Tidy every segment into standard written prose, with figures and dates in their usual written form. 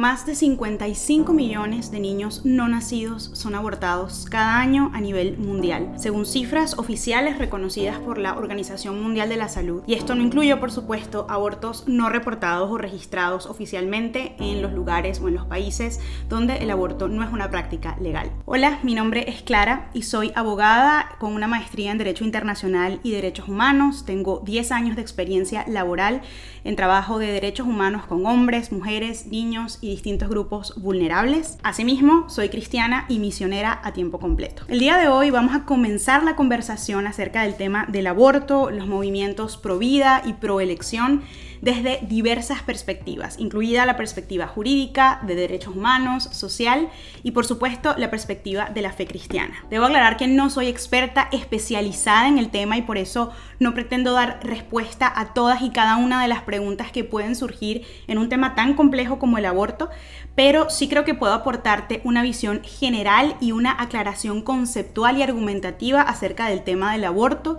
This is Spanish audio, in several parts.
más de 55 millones de niños no nacidos son abortados cada año a nivel mundial, según cifras oficiales reconocidas por la Organización Mundial de la Salud. Y esto no incluye, por supuesto, abortos no reportados o registrados oficialmente en los lugares o en los países donde el aborto no es una práctica legal. Hola, mi nombre es Clara y soy abogada con una maestría en Derecho Internacional y Derechos Humanos. Tengo 10 años de experiencia laboral en trabajo de derechos humanos con hombres, mujeres, niños y distintos grupos vulnerables. Asimismo, soy cristiana y misionera a tiempo completo. El día de hoy vamos a comenzar la conversación acerca del tema del aborto, los movimientos pro vida y pro elección desde diversas perspectivas, incluida la perspectiva jurídica, de derechos humanos, social y por supuesto la perspectiva de la fe cristiana. Debo aclarar que no soy experta especializada en el tema y por eso no pretendo dar respuesta a todas y cada una de las preguntas que pueden surgir en un tema tan complejo como el aborto, pero sí creo que puedo aportarte una visión general y una aclaración conceptual y argumentativa acerca del tema del aborto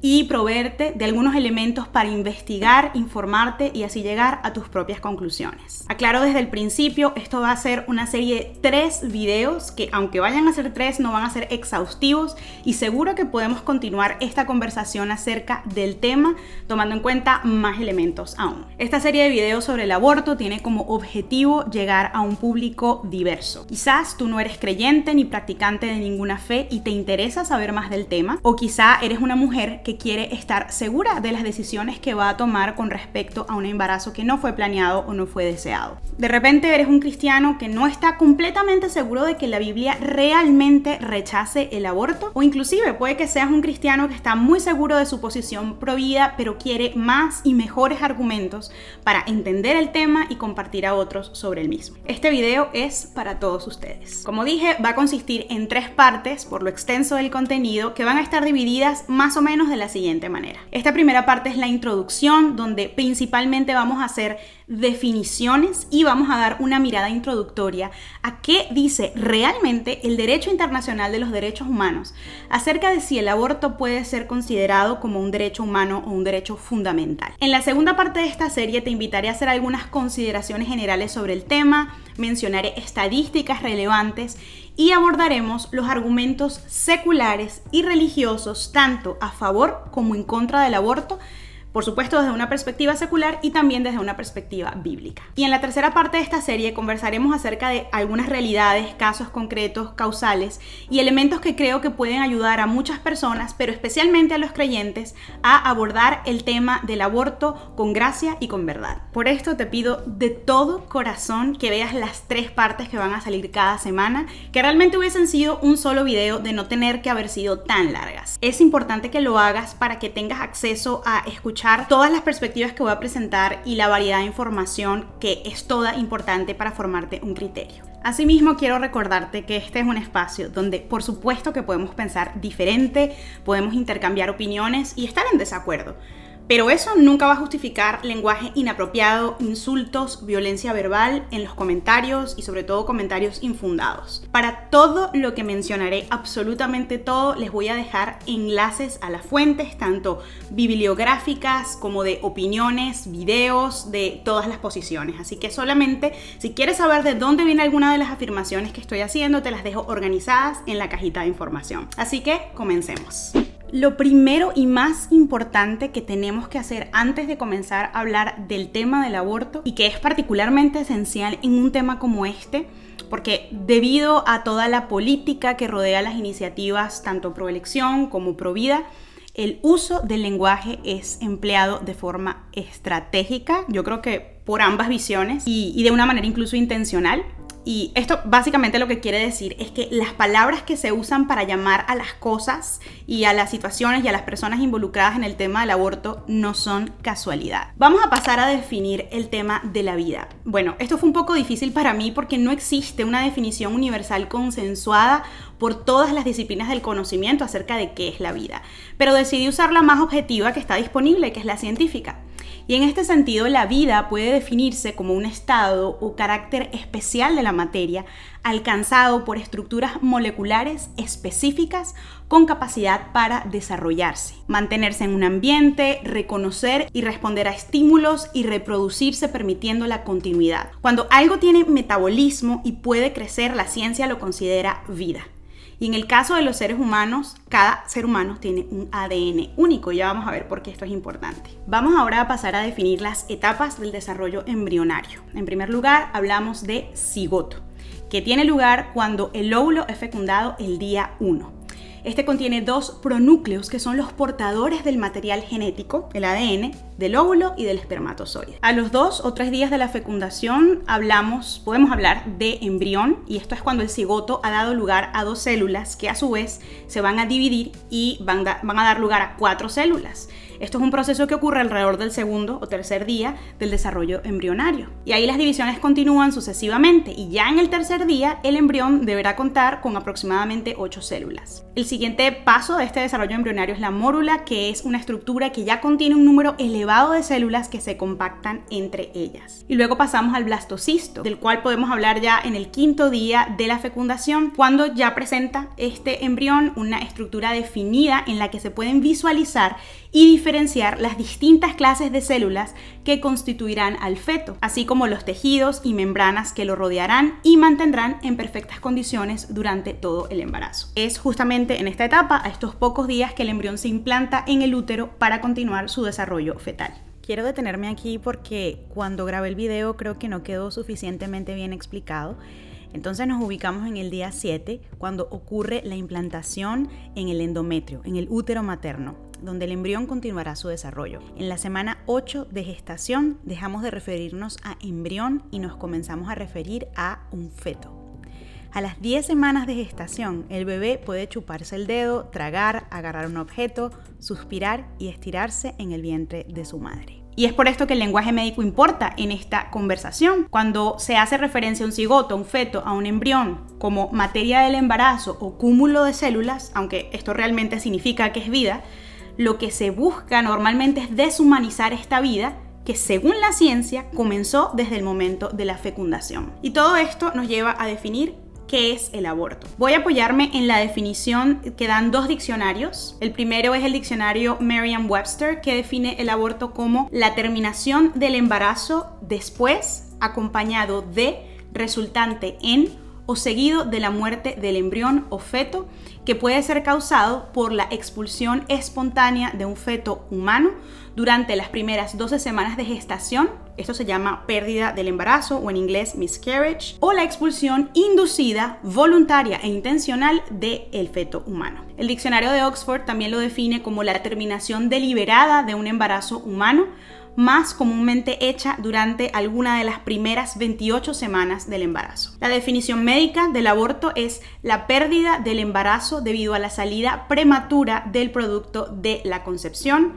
y proveerte de algunos elementos para investigar, informarte y así llegar a tus propias conclusiones. Aclaro desde el principio, esto va a ser una serie de 3 videos que aunque vayan a ser 3 no van a ser exhaustivos y seguro que podemos continuar esta conversación acerca del tema tomando en cuenta más elementos aún. Esta serie de videos sobre el aborto tiene como objetivo llegar a un público diverso. Quizás tú no eres creyente ni practicante de ninguna fe y te interesa saber más del tema, o quizá eres una mujer que quiere estar segura de las decisiones que va a tomar con respecto a un embarazo que no fue planeado o no fue deseado. De repente eres un cristiano que no está completamente seguro de que la Biblia realmente rechace el aborto, o inclusive puede que seas un cristiano que está muy seguro de su posición pro vida pero quiere más y mejores argumentos para entender el tema y compartir a otros sobre el mismo. Este video es para todos ustedes. Como dije, va a consistir en 3 partes por lo extenso del contenido que van a estar divididas más o menos de la siguiente manera. Esta primera parte es la introducción, donde principalmente vamos a hacer definiciones y vamos a dar una mirada introductoria a qué dice realmente el derecho internacional de los derechos humanos acerca de si el aborto puede ser considerado como un derecho humano o un derecho fundamental. En la segunda parte de esta serie te invitaré a hacer algunas consideraciones generales sobre el tema, mencionaré estadísticas relevantes y abordaremos los argumentos seculares y religiosos tanto a favor como en contra del aborto, por supuesto desde una perspectiva secular y también desde una perspectiva bíblica. Y en la tercera parte de esta serie conversaremos acerca de algunas realidades, casos concretos, causales y elementos que creo que pueden ayudar a muchas personas, pero especialmente a los creyentes, a abordar el tema del aborto con gracia y con verdad. Por esto te pido de todo corazón que veas las 3 partes que van a salir cada semana, que realmente hubiesen sido un solo video de no tener que haber sido tan largas. Es importante que lo hagas para que tengas acceso a escuchar todas las perspectivas que voy a presentar y la variedad de información que es toda importante para formarte un criterio. Asimismo, quiero recordarte que este es un espacio donde por supuesto que podemos pensar diferente, podemos intercambiar opiniones y estar en desacuerdo. Pero eso nunca va a justificar lenguaje inapropiado, insultos, violencia verbal en los comentarios y sobre todo comentarios infundados. Para todo lo que mencionaré, absolutamente todo, les voy a dejar enlaces a las fuentes, tanto bibliográficas como de opiniones, videos, de todas las posiciones. Así que solamente si quieres saber de dónde viene alguna de las afirmaciones que estoy haciendo, te las dejo organizadas en la cajita de información. Así que comencemos. Lo primero y más importante que tenemos que hacer antes de comenzar a hablar del tema del aborto, y que es particularmente esencial en un tema como este, porque debido a toda la política que rodea las iniciativas tanto pro elección como pro vida, el uso del lenguaje es empleado de forma estratégica, yo creo que por ambas visiones y de una manera incluso intencional. Y esto básicamente lo que quiere decir es que las palabras que se usan para llamar a las cosas y a las situaciones y a las personas involucradas en el tema del aborto no son casualidad. Vamos a pasar a definir el tema de la vida. Bueno, esto fue un poco difícil para mí porque no existe una definición universal consensuada por todas las disciplinas del conocimiento acerca de qué es la vida, pero decidí usar la más objetiva que está disponible, que es la científica. Y en este sentido, la vida puede definirse como un estado o carácter especial de la materia alcanzado por estructuras moleculares específicas con capacidad para desarrollarse, mantenerse en un ambiente, reconocer y responder a estímulos y reproducirse permitiendo la continuidad. Cuando algo tiene metabolismo y puede crecer, la ciencia lo considera vida. Y en el caso de los seres humanos, cada ser humano tiene un ADN único. Ya vamos a ver por qué esto es importante. Vamos ahora a pasar a definir las etapas del desarrollo embrionario. En primer lugar, hablamos de cigoto, que tiene lugar cuando el óvulo es fecundado el día 1. Este contiene 2 pronúcleos que son los portadores del material genético, el ADN, del óvulo y del espermatozoide. A los 2 o 3 días de la fecundación podemos hablar de embrión, y esto es cuando el cigoto ha dado lugar a 2 células que a su vez se van a dividir y van a dar lugar a 4 células. Esto es un proceso que ocurre alrededor del segundo o tercer día del desarrollo embrionario. Y ahí las divisiones continúan sucesivamente y ya en el tercer día el embrión deberá contar con aproximadamente 8 células. El siguiente paso de este desarrollo embrionario es la mórula, que es una estructura que ya contiene un número elevado de células que se compactan entre ellas. Y luego pasamos al blastocisto, del cual podemos hablar ya en el 5º día de la fecundación, cuando ya presenta este embrión una estructura definida en la que se pueden visualizar y diferenciar las distintas clases de células que constituirán al feto, así como los tejidos y membranas que lo rodearán y mantendrán en perfectas condiciones durante todo el embarazo. Es justamente en esta etapa, a estos pocos días, que el embrión se implanta en el útero para continuar su desarrollo fetal. Quiero detenerme aquí porque cuando grabé el video creo que no quedó suficientemente bien explicado. Entonces nos ubicamos en el día 7, cuando ocurre la implantación en el endometrio, en el útero materno, donde el embrión continuará su desarrollo. En la semana 8 de gestación dejamos de referirnos a embrión y nos comenzamos a referir a un feto. A las 10 semanas de gestación, el bebé puede chuparse el dedo, tragar, agarrar un objeto, suspirar y estirarse en el vientre de su madre. Y es por esto que el lenguaje médico importa en esta conversación. Cuando se hace referencia a un cigoto, a un feto, a un embrión como materia del embarazo o cúmulo de células, aunque esto realmente significa que es vida, lo que se busca normalmente es deshumanizar esta vida que, según la ciencia, comenzó desde el momento de la fecundación. Y todo esto nos lleva a definir ¿qué es el aborto? Voy a apoyarme en la definición que dan 2 diccionarios. El primero es el diccionario Merriam-Webster, que define el aborto como la terminación del embarazo después, acompañado de, resultante en o seguido de la muerte del embrión o feto, que puede ser causado por la expulsión espontánea de un feto humano durante las primeras 12 semanas de gestación. Esto se llama pérdida del embarazo, o en inglés miscarriage, o la expulsión inducida, voluntaria e intencional del feto humano. El diccionario de Oxford también lo define como la terminación deliberada de un embarazo humano, más comúnmente hecha durante alguna de las primeras 28 semanas del embarazo. La definición médica del aborto es la pérdida del embarazo debido a la salida prematura del producto de la concepción,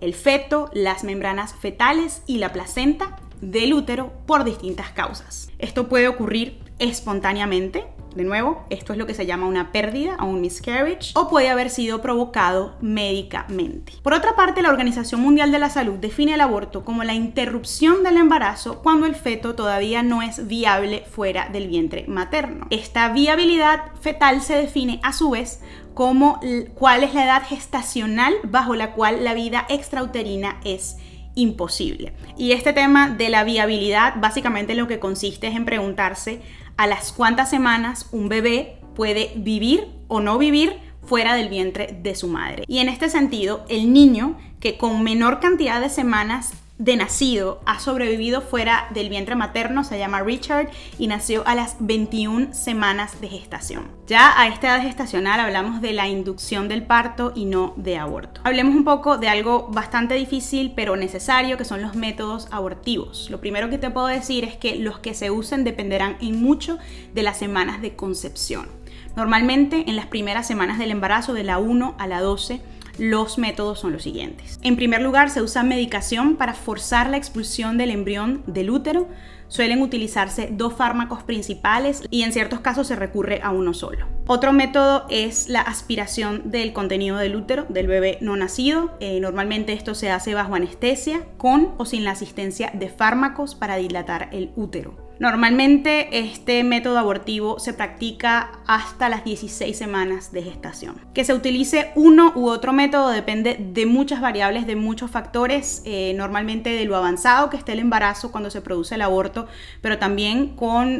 el feto, las membranas fetales y la placenta del útero por distintas causas. Esto puede ocurrir espontáneamente. De nuevo, esto es lo que se llama una pérdida o un miscarriage, o puede haber sido provocado médicamente. Por otra parte, la Organización Mundial de la Salud define el aborto como la interrupción del embarazo cuando el feto todavía no es viable fuera del vientre materno. Esta viabilidad fetal se define a su vez como cuál es la edad gestacional bajo la cual la vida extrauterina es imposible. Y este tema de la viabilidad básicamente lo que consiste es en preguntarse a las cuántas semanas un bebé puede vivir o no vivir fuera del vientre de su madre. Y en este sentido, el niño que con menor cantidad de semanas de nacido ha sobrevivido fuera del vientre materno se llama Richard y nació a las 21 semanas de gestación. Ya a esta edad gestacional hablamos de la inducción del parto y no de aborto. Hablemos un poco de algo bastante difícil pero necesario, que son los métodos abortivos. Lo primero que te puedo decir es que los que se usen dependerán en mucho de las semanas de concepción. Normalmente en las primeras semanas del embarazo, de la 1 a la 12, Los métodos son los siguientes. En primer lugar, se usa medicación para forzar la expulsión del embrión del útero. Suelen utilizarse 2 fármacos principales y en ciertos casos se recurre a uno solo. Otro método es la aspiración del contenido del útero del bebé no nacido. Normalmente esto se hace bajo anestesia, con o sin la asistencia de fármacos para dilatar el útero. Normalmente este método abortivo se practica hasta las 16 semanas de gestación. Que se utilice uno u otro método depende de muchas variables, de muchos factores, normalmente de lo avanzado que esté el embarazo cuando se produce el aborto, pero también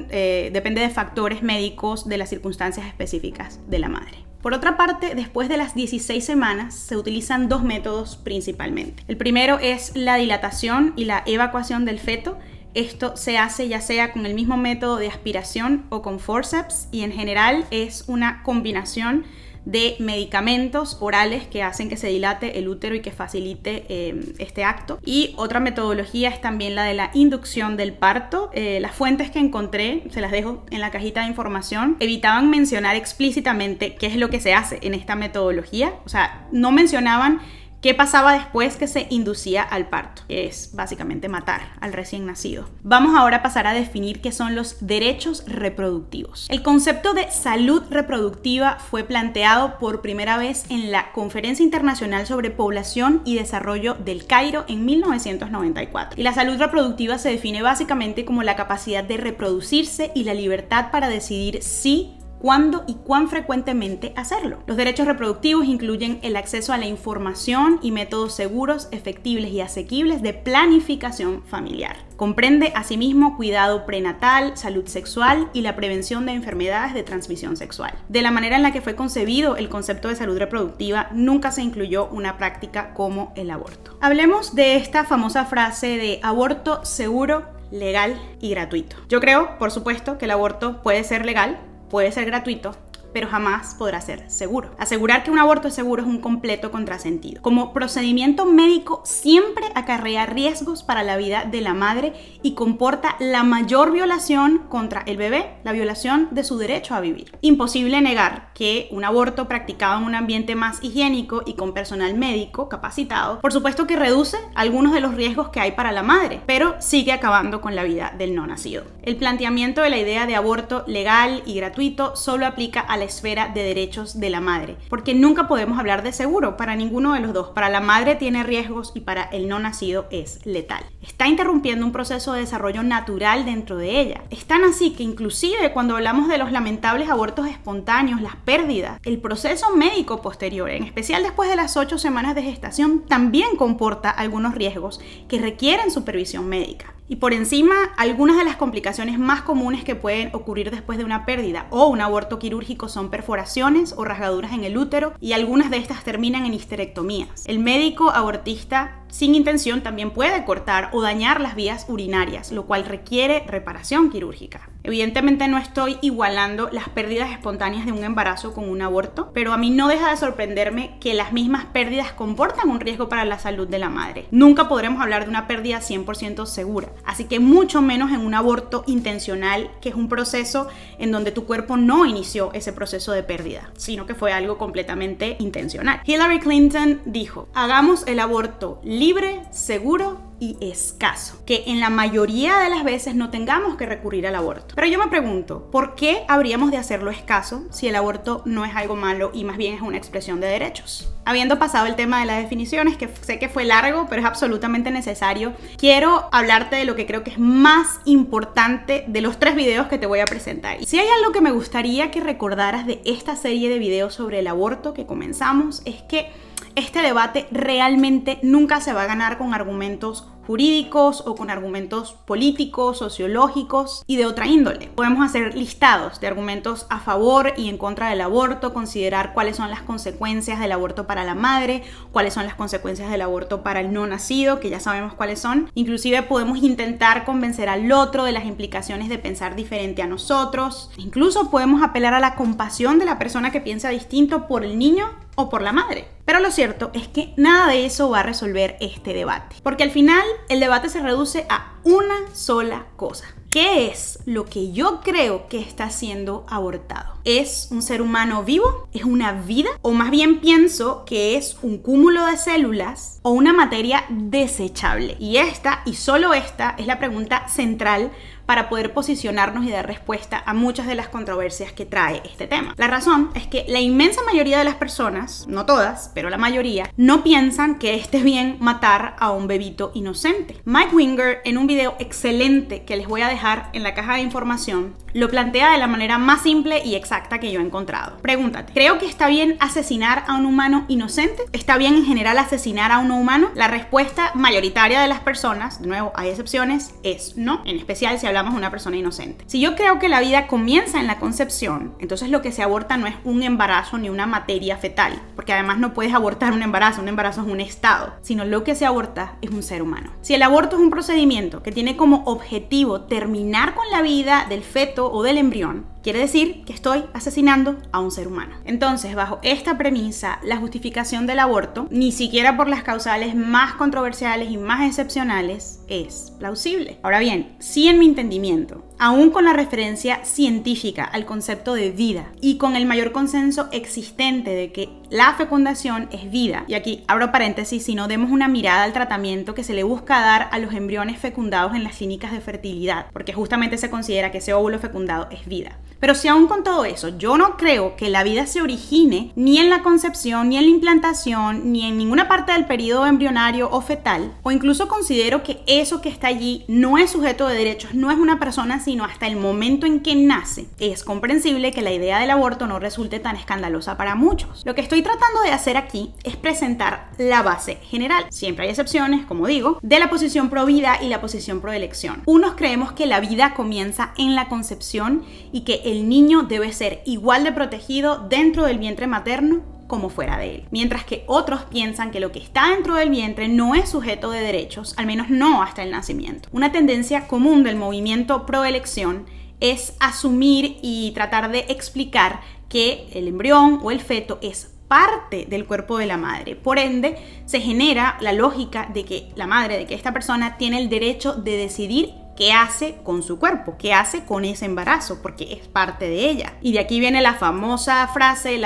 depende de factores médicos, de las circunstancias específicas de la madre. Por otra parte, después de las 16 semanas se utilizan 2 métodos principalmente. El primero es la dilatación y la evacuación del feto. Esto se hace ya sea con el mismo método de aspiración o con forceps y en general es una combinación de medicamentos orales que hacen que se dilate el útero y que facilite este acto. Y otra metodología es también la de la inducción del parto. Las fuentes que encontré, se las dejo en la cajita de información, evitaban mencionar explícitamente qué es lo que se hace en esta metodología. O sea, no mencionaban ¿qué pasaba después que se inducía al parto? Que es básicamente matar al recién nacido. Vamos ahora a pasar a definir qué son los derechos reproductivos. El concepto de salud reproductiva fue planteado por primera vez en la Conferencia Internacional sobre Población y Desarrollo del Cairo en 1994. Y la salud reproductiva se define básicamente como la capacidad de reproducirse y la libertad para decidir si, cuándo y cuán frecuentemente hacerlo. Los derechos reproductivos incluyen el acceso a la información y métodos seguros, efectivos y asequibles de planificación familiar. Comprende asimismo cuidado prenatal, salud sexual y la prevención de enfermedades de transmisión sexual. De la manera en la que fue concebido el concepto de salud reproductiva, nunca se incluyó una práctica como el aborto. Hablemos de esta famosa frase de aborto seguro, legal y gratuito. Yo creo, por supuesto, que el aborto puede ser legal, puede ser gratuito, pero jamás podrá ser seguro. Asegurar que un aborto es seguro es un completo contrasentido. Como procedimiento médico siempre acarrea riesgos para la vida de la madre y comporta la mayor violación contra el bebé, la violación de su derecho a vivir. Imposible negar que un aborto practicado en un ambiente más higiénico y con personal médico capacitado, por supuesto que reduce algunos de los riesgos que hay para la madre, pero sigue acabando con la vida del no nacido. El planteamiento de la idea de aborto legal y gratuito solo aplica a la esfera de derechos de la madre, porque nunca podemos hablar de seguro para ninguno de los dos. Para la madre tiene riesgos y para el no nacido es letal. Está interrumpiendo un proceso de desarrollo natural dentro de ella. Es tan así que inclusive cuando hablamos de los lamentables abortos espontáneos, las pérdidas, el proceso médico posterior, en especial después de las 8 semanas de gestación, también comporta algunos riesgos que requieren supervisión médica. Y por encima, algunas de las complicaciones más comunes que pueden ocurrir después de una pérdida o un aborto quirúrgico son perforaciones o rasgaduras en el útero y algunas de estas terminan en histerectomías. El médico abortista sin intención también puede cortar o dañar las vías urinarias, lo cual requiere reparación quirúrgica. Evidentemente no estoy igualando las pérdidas espontáneas de un embarazo con un aborto, pero a mí no deja de sorprenderme que las mismas pérdidas comportan un riesgo para la salud de la madre. Nunca podremos hablar de una pérdida 100% segura, así que mucho menos en un aborto intencional, que es un proceso en donde tu cuerpo no inició ese proceso de pérdida, sino que fue algo completamente intencional. Hillary Clinton dijo: hagamos el aborto libre, seguro y escaso, que en la mayoría de las veces no tengamos que recurrir al aborto. Pero yo me pregunto, ¿por qué habríamos de hacerlo escaso si el aborto no es algo malo y más bien es una expresión de derechos? Habiendo pasado el tema de las definiciones, que sé que fue largo, pero es absolutamente necesario, quiero hablarte de lo que creo que es más importante de los 3 videos que te voy a presentar. Y si hay algo que me gustaría que recordaras de esta serie de videos sobre el aborto que comenzamos, es que este debate realmente nunca se va a ganar con argumentos jurídicos o con argumentos políticos, sociológicos y de otra índole. Podemos hacer listados de argumentos a favor y en contra del aborto, considerar cuáles son las consecuencias del aborto para la madre, cuáles son las consecuencias del aborto para el no nacido, que ya sabemos cuáles son. Inclusive podemos intentar convencer al otro de las implicaciones de pensar diferente a nosotros. Incluso podemos apelar a la compasión de la persona que piensa distinto por el niño o por la madre. Pero lo cierto es que nada de eso va a resolver este debate, porque al final el debate se reduce a una sola cosa: ¿Qué es lo que yo creo que está siendo abortado? ¿Es un ser humano vivo? ¿Es una vida? ¿O más bien pienso que es un cúmulo de células o una materia desechable? Y esta, y solo esta, es la pregunta central para poder posicionarnos y dar respuesta a muchas de las controversias que trae este tema. La razón es que la inmensa mayoría de las personas, no todas, pero la mayoría, no piensan que esté bien matar a un bebito inocente. Mike Winger, en un video excelente que les voy a dejar en la caja de información, lo plantea de la manera más simple y exacta que yo he encontrado. Pregúntate, ¿creo que está bien asesinar a un humano inocente? ¿Está bien en general asesinar a un humano? La respuesta mayoritaria de las personas, de nuevo hay excepciones, es no, en especial si hablamos de una persona inocente. Si yo creo que la vida comienza en la concepción, entonces lo que se aborta no es un embarazo ni una materia fetal, porque además no puedes abortar un embarazo es un estado, sino lo que se aborta es un ser humano. Si el aborto es un procedimiento que tiene como objetivo terminar con la vida del feto o del embrión, quiere decir que estoy asesinando a un ser humano. Entonces, bajo esta premisa, la justificación del aborto, ni siquiera por las causales más controversiales y más excepcionales, es plausible. Ahora bien, si en mi entendimiento, aún con la referencia científica al concepto de vida y con el mayor consenso existente de que la fecundación es vida, y aquí abro paréntesis, si no demos una mirada al tratamiento que se le busca dar a los embriones fecundados en las clínicas de fertilidad, porque justamente se considera que ese óvulo fecundado es vida. Pero si aún con todo eso, yo no creo que la vida se origine ni en la concepción, ni en la implantación, ni en ninguna parte del periodo embrionario o fetal, o incluso considero que eso que está allí no es sujeto de derechos, no es una persona, sino hasta el momento en que nace, es comprensible que la idea del aborto no resulte tan escandalosa para muchos. Lo que estoy tratando de hacer aquí es presentar la base general. Siempre hay excepciones, como digo, de la posición pro vida y la posición pro elección. Unos creemos que la vida comienza en la concepción y que el niño debe ser igual de protegido dentro del vientre materno como fuera de él. Mientras que otros piensan que lo que está dentro del vientre no es sujeto de derechos, al menos no hasta el nacimiento. Una tendencia común del movimiento pro elección es asumir y tratar de explicar que el embrión o el feto es parte del cuerpo de la madre. Por ende, se genera la lógica de que la madre, de que esta persona tiene el derecho de decidir qué hace con su cuerpo, qué hace con ese embarazo, porque es parte de ella. Y de aquí viene la famosa frase, el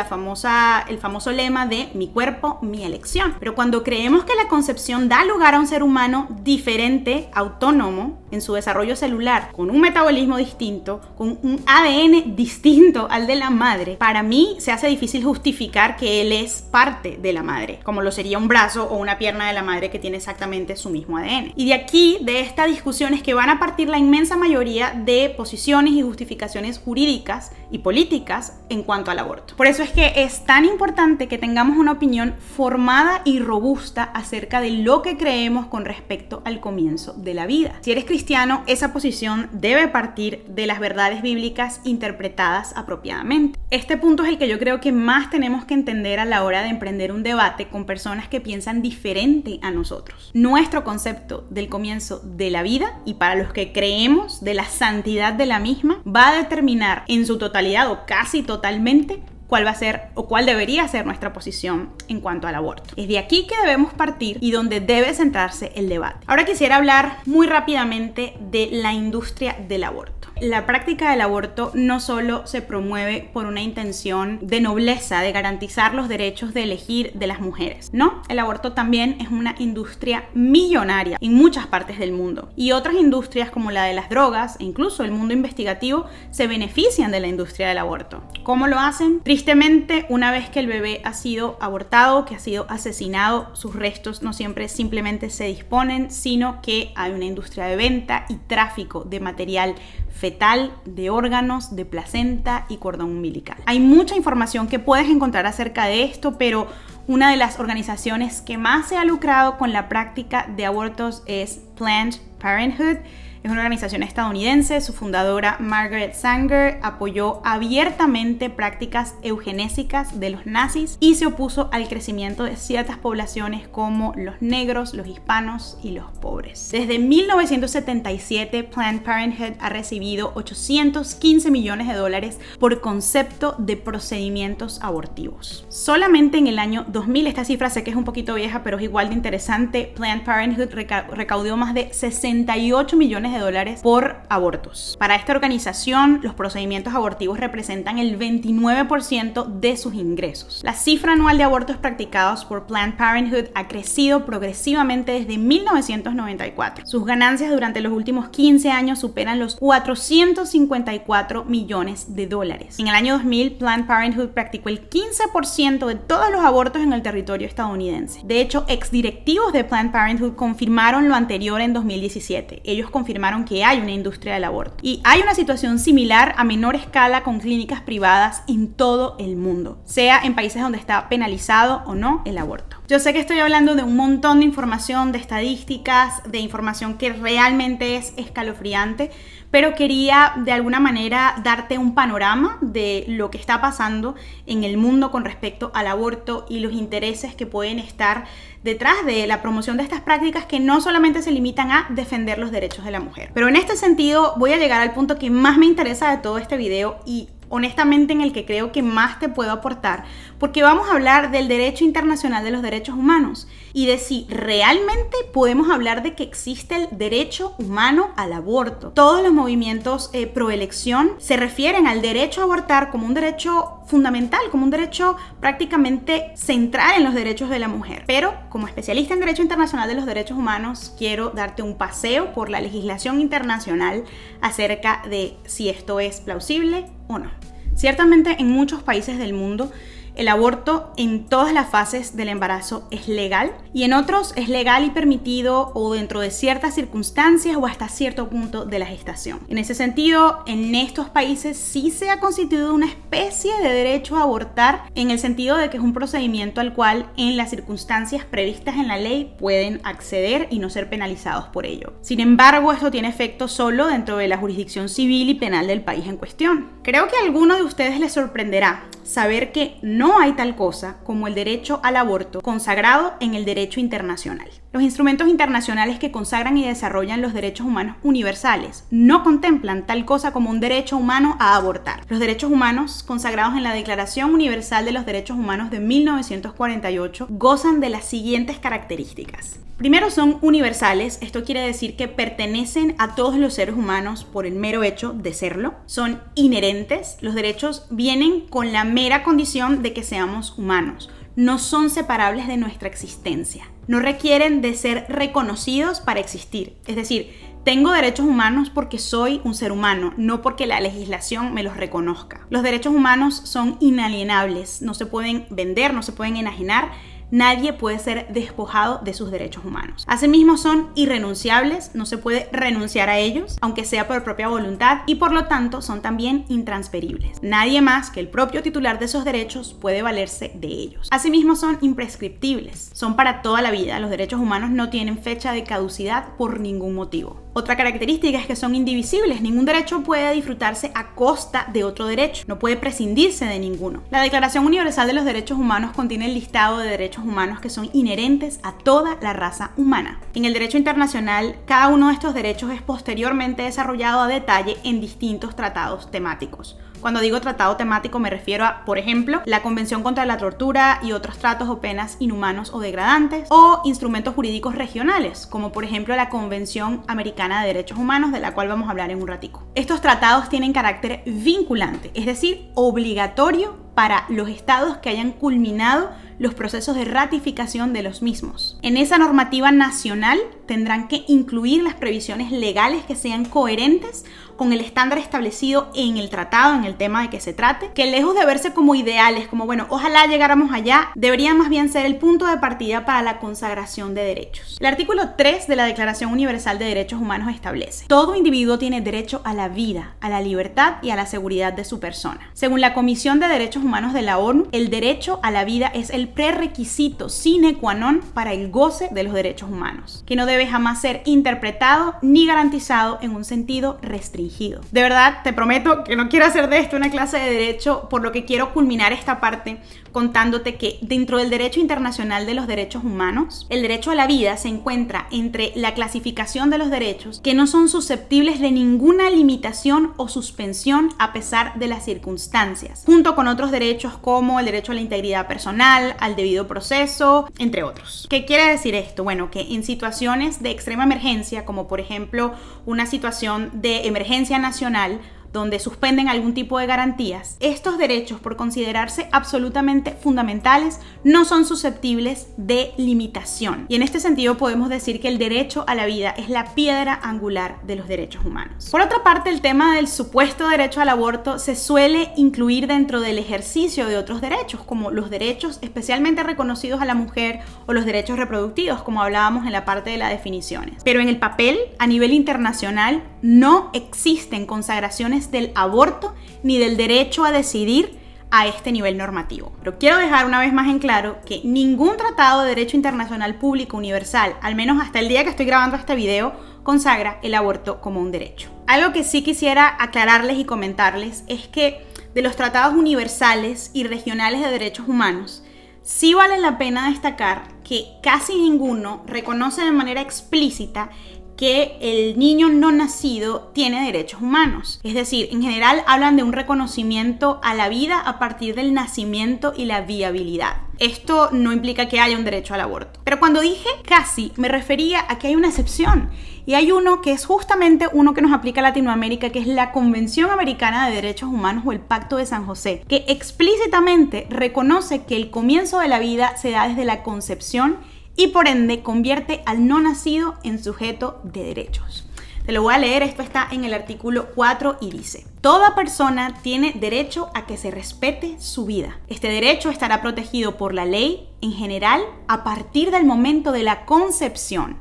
famoso lema de mi cuerpo, mi elección. Pero cuando creemos que la concepción da lugar a un ser humano diferente, autónomo, en su desarrollo celular, con un metabolismo distinto, con un ADN distinto al de la madre, para mí se hace difícil justificar que él es parte de la madre, como lo sería un brazo o una pierna de la madre que tiene exactamente su mismo ADN. Y de aquí, de esta discusión, es que van a partir la inmensa mayoría de posiciones y justificaciones jurídicas y políticas en cuanto al aborto. Por eso es que es tan importante que tengamos una opinión formada y robusta acerca de lo que creemos con respecto al comienzo de la vida. Si eres cristiano, esa posición debe partir de las verdades bíblicas interpretadas apropiadamente. Este punto es el que yo creo que más tenemos que entender a la hora de emprender un debate con personas que piensan diferente a nosotros. Nuestro concepto del comienzo de la vida, y para los que creemos de la santidad de la misma, va a determinar en su totalidad o casi totalmente cuál va a ser o cuál debería ser nuestra posición en cuanto al aborto. Es de aquí que debemos partir y donde debe centrarse el debate. Ahora quisiera hablar muy rápidamente de la industria del aborto. La práctica del aborto no solo se promueve por una intención de nobleza, de garantizar los derechos de elegir de las mujeres. No, el aborto también es una industria millonaria en muchas partes del mundo. Y otras industrias como la de las drogas e incluso el mundo investigativo se benefician de la industria del aborto. ¿Cómo lo hacen? Tristemente, una vez que el bebé ha sido abortado, que ha sido asesinado, sus restos no siempre simplemente se disponen, sino que hay una industria de venta y tráfico de material fetal, de órganos, de placenta y cordón umbilical. Hay mucha información que puedes encontrar acerca de esto, pero una de las organizaciones que más se ha lucrado con la práctica de abortos es Planned Parenthood. Es una organización estadounidense. Su fundadora, Margaret Sanger, apoyó abiertamente prácticas eugenésicas de los nazis y se opuso al crecimiento de ciertas poblaciones como los negros, los hispanos y los pobres. Desde 1977, Planned Parenthood ha recibido 815 millones de dólares por concepto de procedimientos abortivos. Solamente en el año 2000, esta cifra sé que es un poquito vieja, pero es igual de interesante, Planned Parenthood recaudó más de 68 millones millones de dólares por abortos. Para esta organización, los procedimientos abortivos representan el 29% de sus ingresos. La cifra anual de abortos practicados por Planned Parenthood ha crecido progresivamente desde 1994. Sus ganancias durante los últimos 15 años superan los 454 millones de dólares. En el año 2000, Planned Parenthood practicó el 15% de todos los abortos en el territorio estadounidense. De hecho, exdirectivos de Planned Parenthood confirmaron lo anterior en 2017. Ellos confirmaron que hay una industria del aborto. Y hay una situación similar a menor escala con clínicas privadas en todo el mundo, sea en países donde está penalizado o no el aborto. Yo sé que estoy hablando de un montón de información, de estadísticas, de información que realmente es escalofriante, pero quería de alguna manera darte un panorama de lo que está pasando en el mundo con respecto al aborto y los intereses que pueden estar detrás de la promoción de estas prácticas que no solamente se limitan a defender los derechos de la mujer. Pero en este sentido voy a llegar al punto que más me interesa de todo este video y honestamente en el que creo que más te puedo aportar, porque vamos a hablar del derecho internacional de los derechos humanos y de si realmente podemos hablar de que existe el derecho humano al aborto. Todos los movimientos pro elección se refieren al derecho a abortar como un derecho fundamental, como un derecho prácticamente central en los derechos de la mujer. Pero como especialista en derecho internacional de los derechos humanos, quiero darte un paseo por la legislación internacional acerca de si esto es plausible o no. Ciertamente en muchos países del mundo el aborto en todas las fases del embarazo es legal y en otros es legal y permitido o dentro de ciertas circunstancias o hasta cierto punto de la gestación. En ese sentido, en estos países sí se ha constituido una especie de derecho a abortar en el sentido de que es un procedimiento al cual en las circunstancias previstas en la ley pueden acceder y no ser penalizados por ello. Sin embargo, esto tiene efecto solo dentro de la jurisdicción civil y penal del país en cuestión. Creo que a alguno de ustedes les sorprenderá saber que no hay tal cosa como el derecho al aborto consagrado en el derecho internacional. Los instrumentos internacionales que consagran y desarrollan los derechos humanos universales no contemplan tal cosa como un derecho humano a abortar. Los derechos humanos consagrados en la Declaración Universal de los Derechos Humanos de 1948 gozan de las siguientes características. Primero, son universales, esto quiere decir que pertenecen a todos los seres humanos por el mero hecho de serlo. Son inherentes, los derechos vienen con la mera condición de que seamos humanos. No son separables de nuestra existencia. No requieren de ser reconocidos para existir. Es decir, tengo derechos humanos porque soy un ser humano, no porque la legislación me los reconozca. Los derechos humanos son inalienables, no se pueden vender, no se pueden enajenar. Nadie puede ser despojado de sus derechos humanos. Asimismo, son irrenunciables, no se puede renunciar a ellos, aunque sea por propia voluntad, y por lo tanto son también intransferibles. Nadie más que el propio titular de esos derechos puede valerse de ellos. Asimismo, son imprescriptibles, son para toda la vida. Los derechos humanos no tienen fecha de caducidad por ningún motivo. Otra característica es que son indivisibles. Ningún derecho puede disfrutarse a costa de otro derecho. No puede prescindirse de ninguno. La Declaración Universal de los Derechos Humanos contiene el listado de derechos humanos que son inherentes a toda la raza humana. En el derecho internacional, cada uno de estos derechos es posteriormente desarrollado a detalle en distintos tratados temáticos. Cuando digo tratado temático me refiero a, por ejemplo, la Convención contra la Tortura y otros tratos o penas inhumanos o degradantes, o instrumentos jurídicos regionales, como por ejemplo la Convención Americana de Derechos Humanos, de la cual vamos a hablar en un ratico. Estos tratados tienen carácter vinculante, es decir, obligatorio para los estados que hayan culminado los procesos de ratificación de los mismos. En esa normativa nacional tendrán que incluir las previsiones legales que sean coherentes con el estándar establecido en el tratado, en el tema de que se trate, que lejos de verse como ideales, como bueno, ojalá llegáramos allá, debería más bien ser el punto de partida para la consagración de derechos. El artículo 3 de la Declaración Universal de Derechos Humanos establece: todo individuo tiene derecho a la vida, a la libertad y a la seguridad de su persona. Según la Comisión de Derechos Humanos de la ONU, el derecho a la vida es el prerequisito sine qua non para el goce de los derechos humanos, que no debe jamás ser interpretado ni garantizado en un sentido restringido. infringido. De verdad, te prometo que no quiero hacer de esto una clase de derecho, por lo que quiero culminar esta parte contándote que dentro del derecho internacional de los derechos humanos, el derecho a la vida se encuentra entre la clasificación de los derechos que no son susceptibles de ninguna limitación o suspensión a pesar de las circunstancias, junto con otros derechos como el derecho a la integridad personal, al debido proceso, entre otros. ¿Qué quiere decir esto? Bueno, que en situaciones de extrema emergencia, como por ejemplo una situación de emergencia nacional, donde suspenden algún tipo de garantías, estos derechos, por considerarse absolutamente fundamentales, no son susceptibles de limitación. Y en este sentido podemos decir que el derecho a la vida es la piedra angular de los derechos humanos. Por otra parte, el tema del supuesto derecho al aborto se suele incluir dentro del ejercicio de otros derechos, como los derechos especialmente reconocidos a la mujer o los derechos reproductivos, como hablábamos en la parte de las definiciones. Pero en el papel, a nivel internacional, no existen consagraciones del aborto ni del derecho a decidir a este nivel normativo. Pero quiero dejar una vez más en claro que ningún tratado de derecho internacional público universal, al menos hasta el día que estoy grabando este video, consagra el aborto como un derecho. Algo que sí quisiera aclararles y comentarles es que de los tratados universales y regionales de derechos humanos, sí vale la pena destacar que casi ninguno reconoce de manera explícita que el niño no nacido tiene derechos humanos. Es decir, en general hablan de un reconocimiento a la vida a partir del nacimiento y la viabilidad. Esto no implica que haya un derecho al aborto. Pero cuando dije casi, me refería a que hay una excepción. Y hay uno que es justamente uno que nos aplica a Latinoamérica, que es la Convención Americana de Derechos Humanos o el Pacto de San José, que explícitamente reconoce que el comienzo de la vida se da desde la concepción y por ende convierte al no nacido en sujeto de derechos. Te lo voy a leer, esto está en el artículo 4 y dice: toda persona tiene derecho a que se respete su vida. Este derecho estará protegido por la ley en general a partir del momento de la concepción.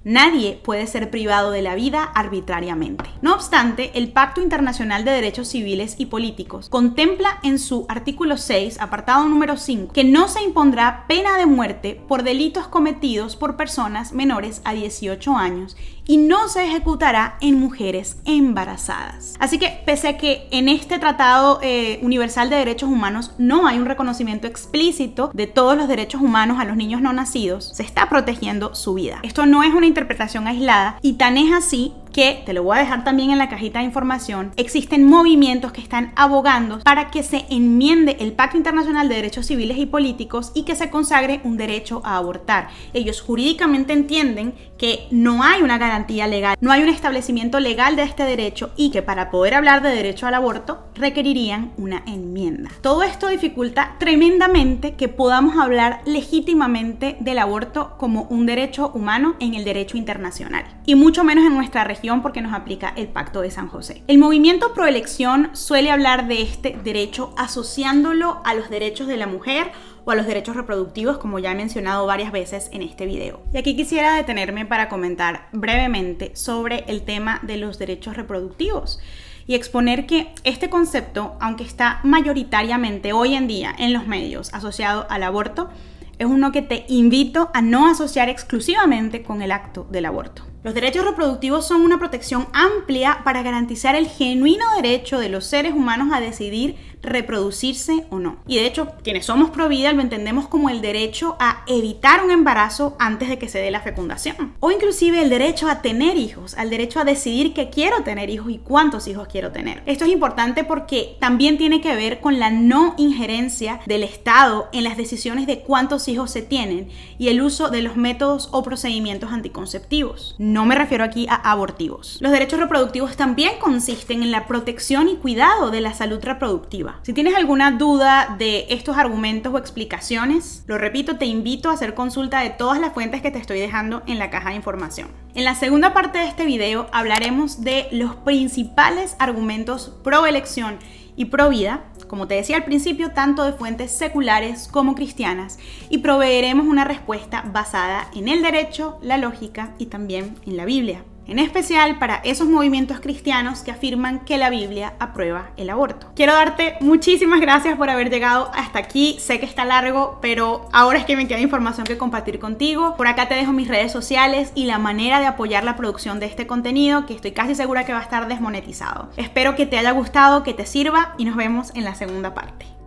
Nadie puede ser privado de la vida arbitrariamente. No obstante, el Pacto Internacional de Derechos Civiles y Políticos contempla en su artículo 6, apartado número 5, que no se impondrá pena de muerte por delitos cometidos por personas menores a 18 años y no se ejecutará en mujeres embarazadas. Así que, pese a que en este Tratado Universal de Derechos Humanos no hay un reconocimiento explícito de todos los derechos humanos a los niños no nacidos, se está protegiendo su vida. Esto no es una interpretación aislada y tan es así que, te lo voy a dejar también en la cajita de información, existen movimientos que están abogando para que se enmiende el Pacto Internacional de Derechos Civiles y Políticos y que se consagre un derecho a abortar. Ellos jurídicamente entienden que no hay una garantía legal, no hay un establecimiento legal de este derecho y que para poder hablar de derecho al aborto requerirían una enmienda. Todo esto dificulta tremendamente que podamos hablar legítimamente del aborto como un derecho humano en el derecho internacional y mucho menos en nuestra región, porque nos aplica el Pacto de San José. El movimiento proelección suele hablar de este derecho asociándolo a los derechos de la mujer o a los derechos reproductivos, como ya he mencionado varias veces en este video. Y aquí quisiera detenerme para comentar brevemente sobre el tema de los derechos reproductivos y exponer que este concepto, aunque está mayoritariamente hoy en día en los medios asociado al aborto, es uno que te invito a no asociar exclusivamente con el acto del aborto. Los derechos reproductivos son una protección amplia para garantizar el genuino derecho de los seres humanos a decidir reproducirse o no. Y de hecho, quienes somos pro vida lo entendemos como el derecho a evitar un embarazo antes de que se dé la fecundación. O inclusive el derecho a tener hijos, al derecho a decidir que quiero tener hijos y cuántos hijos quiero tener. Esto es importante porque también tiene que ver con la no injerencia del Estado en las decisiones de cuántos hijos se tienen y el uso de los métodos o procedimientos anticonceptivos. No me refiero aquí a abortivos. Los derechos reproductivos también consisten en la protección y cuidado de la salud reproductiva. Si tienes alguna duda de estos argumentos o explicaciones, lo repito, te invito a hacer consulta de todas las fuentes que te estoy dejando en la caja de información. En la segunda parte de este video hablaremos de los principales argumentos pro elección y pro vida, como te decía al principio, tanto de fuentes seculares como cristianas, y proveeremos una respuesta basada en el derecho, la lógica y también en la Biblia, en especial para esos movimientos cristianos que afirman que la Biblia aprueba el aborto. Quiero darte muchísimas gracias por haber llegado hasta aquí. Sé que está largo, pero ahora es que me queda información que compartir contigo. Por acá te dejo mis redes sociales y la manera de apoyar la producción de este contenido, que estoy casi segura que va a estar desmonetizado. Espero que te haya gustado, que te sirva y nos vemos en la segunda parte.